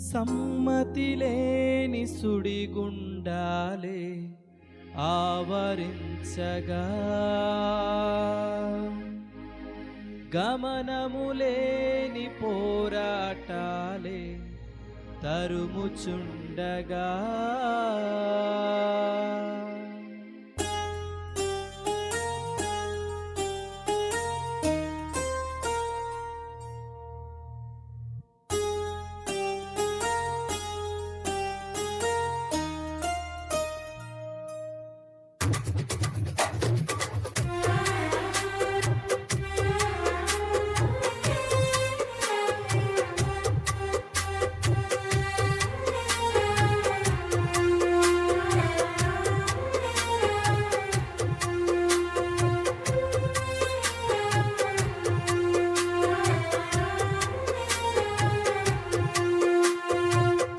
సమ్మతి లేని సుడిగుండాలే ఆవరించగా, గమనములేని పోరాటాలే తరుముచుండగా,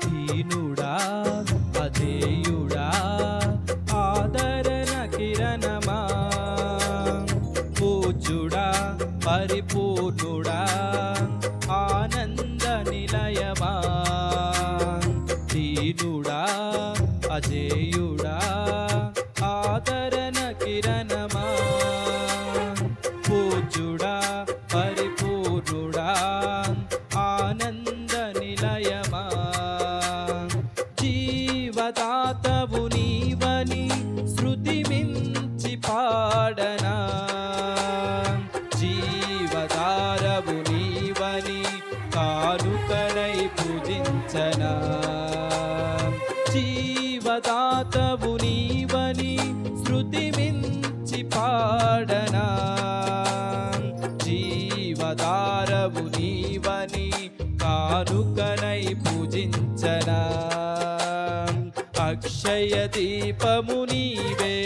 దీనుడా అజేయుడా ఆదరణ కిరణమా, పూజ్యుడా పరిపూర్ణుడా ఆనంద నిలయమా. దీనుడా అజేయుడా ఆదరణ కిరణమా, పూజ్యుడా పరిపూర్ణుడా ఆనంద నిలయమా. జీవదాతవు నీవని శృతి మించి పాడనా, జీవధారవు నీవని కానుకనై పూజించనా. జీవదాతవు నీవని శృతి మించి పాడనా, జీవధారవు నీవని కానుకనై పూజించనా. అక్షయ దీపము నీవే,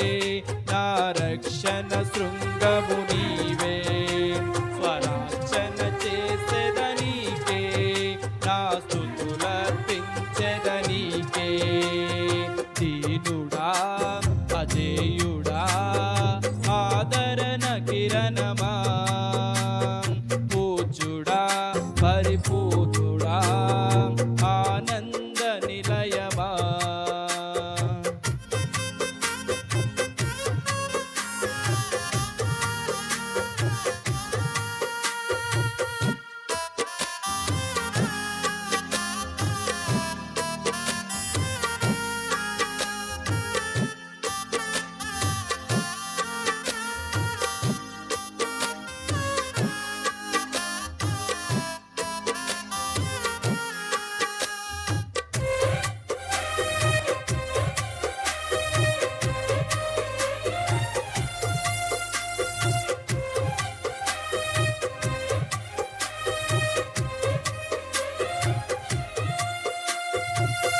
నా రక్షణ శృంగము నీవే. స్వరార్చన చేసేదనీకే, నా స్తుతులర్పించెదనీకే. దీనుడా అజేయుడా ఆదరణ కిరణమా, పూజ్యుడా పరిపూర్ణుడా ఆనంద నిలయమా.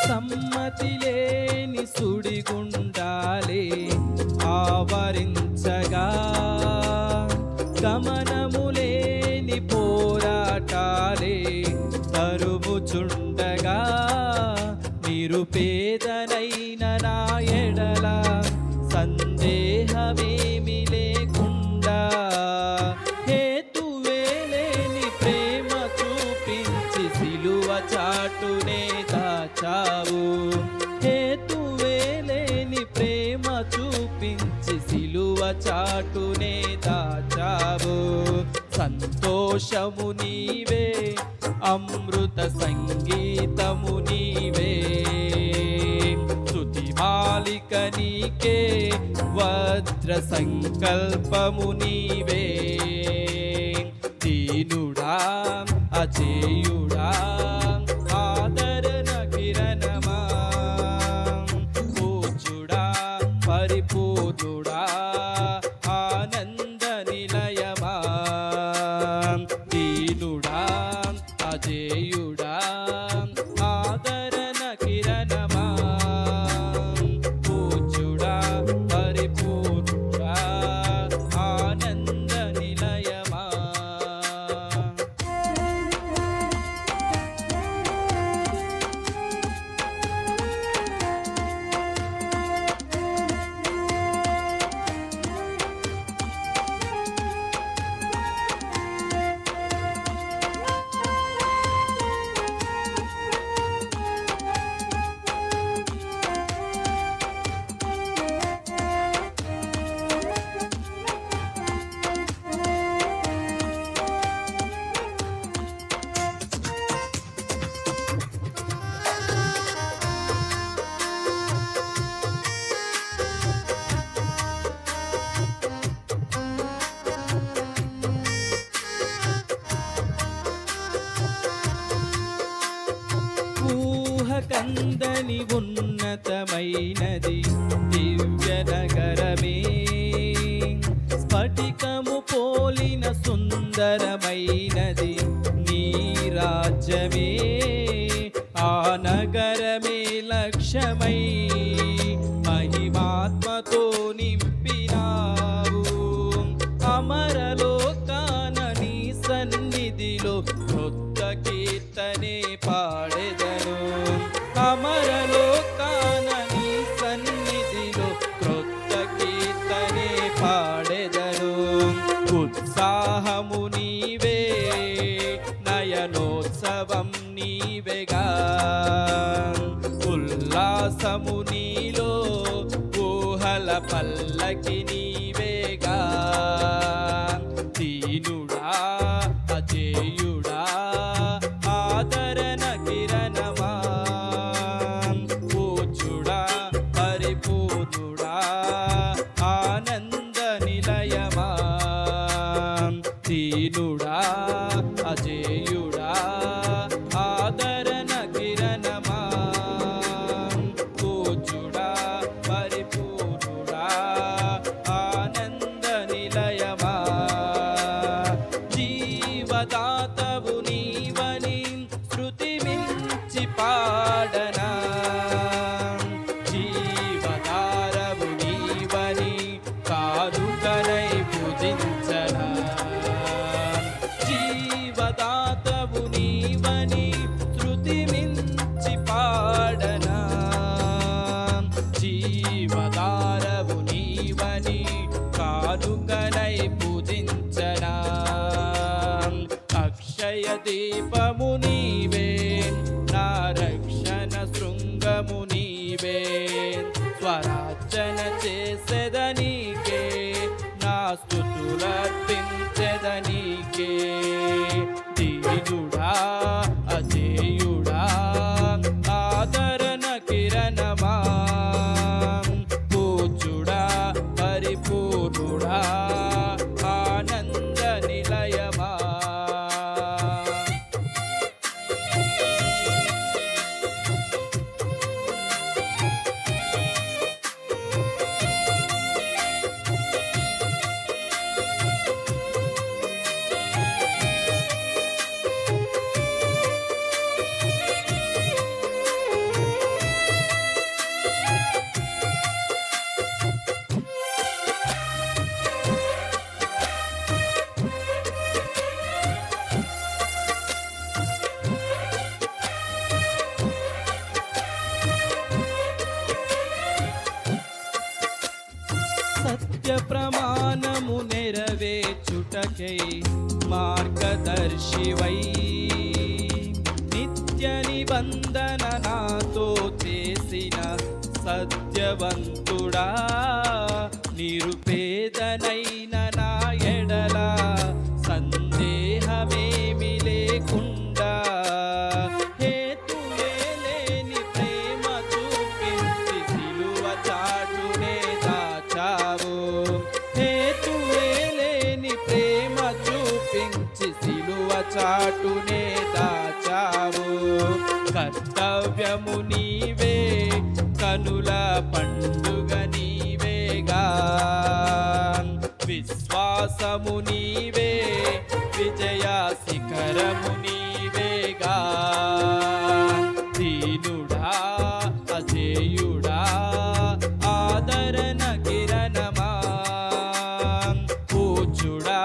సమ్మతి లేని సుడిగుండాలే ఆవరించగా, గమనములేని పోరాటాలే తరుముచుండగా. నిరుపేదనైన నా ఎడల సందేహమేమి లేకుండా, హేతువే లేని ప్రేమ చూపించి సిలువ చాటునే దాచావు. హేతువే లేని ప్రేమ చూపించి సిలువ చాటునే దాచావు. సంతోషము నీవే, అమృత సంగీతము నీవే. స్తుతి మాలిక నీకే, వజ్ర సంకల్పము నీవే. దీనుడా అజేయుడా ఆదరణ కిరణమా, పూజ్యుడా పరిపూర్ణుడా ఆనంద నిలయమా. దీనుడా అజేయుడా ఆదరణ కిరణమా, పూజ్యుడా పరిపూర్ణుడా ఆనంద నిలయమా. ఊహకందని ఉన్నతమైనది దివ్య నగరమే, స్ఫటికము పోలిన సుందరమైనది నీ రాజ్యమే. ఆ నగరమే లక్ష్యమై మహిమాత్మతో నింపినావు. అమరలోకాన నీ సన్నిధిలో కొత్త కీర్తనే పాడెదను. అమరలోకాన నీ సన్నిధిలో క్రొత్త కీర్తనే పాడెదను. ఉత్సాహము నీవే, నయనోత్సవం నీవేగా, ఉల్లాసము నీలో, ఊహల పల్లకి నీవేగా. దీనుడా అజేయుడా ఆదరణ కిరణమా, పూజుడా పరిపూర్ణుడా ఆనంద నిలయమా. దీనుడా అజేయుడా ఆదరణ కిరణమా, పూజుడా పరిపూర్ణుడా ఆనంద నిలయమా. జీవదాతవు నీవని శృతి మించి పాడనా, జీవధారవు నీవని కానుకనై పూజించనా. జీవదాతవు నీవని శృతి మించి పాడనా, జీవధారవు నీవని కానుకనై పూజించనా. అక్షయ దీపము నీవే, నా రక్షణ శృంగము నీవే. స్వరార్చన చేసేదనీకే, నా స్తుతులర్పించెదనీకే. దీనుడా అజేయుడా ఆదరణ కిరణమా, పూజుడా పరిపూర్ణుడా ఆనంద నిలయమా. సత్య ప్రమాణము నెరవేర్చుటకై మార్గదర్శివై, నిత్య నిబంధన నాతో చేసిన సత్యవంతుడా. నిరుపేదనైన నా ఎడల సందేహమేమి లేకుండా, హేతువే లేని ప్రేమ చూపించి సిలువ చాటునే దాచావు. హేతువే లేని ప్రేమ చూపించి సిలువ చాటునే దాచావు. కర్తవ్యము నీవే, కనుల పండుగ నీవేగా. విశ్వాసము నీవే, విజయ శిఖరము నీవేగా. దీనుడా అజేయుడా ఆదరణ కిరణమా, పూజుడా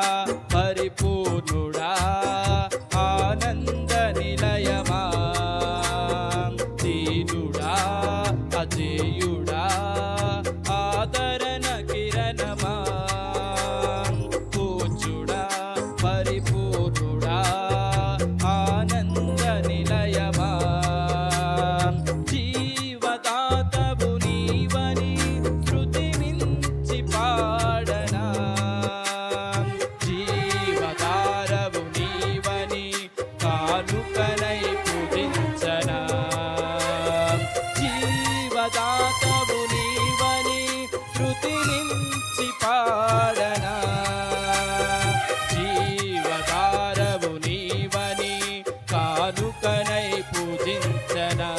పరిపూర్ణుడా ఆనంద నిలయమా. దీనుడా అజేయుడా ఆదరణ కిరణమా, పూజుడా పరిపూర్ణుడా ఆనంద నిలయమా. జీవదాతవు నీవని శృతి మించి పాడనా, జీవధారవు నీవని కానుకనై పూజించనా. జీవదాతవు నీవని శృతి మించి పాడనా, జీవధారవు నీవని కానుకనై పూజించనా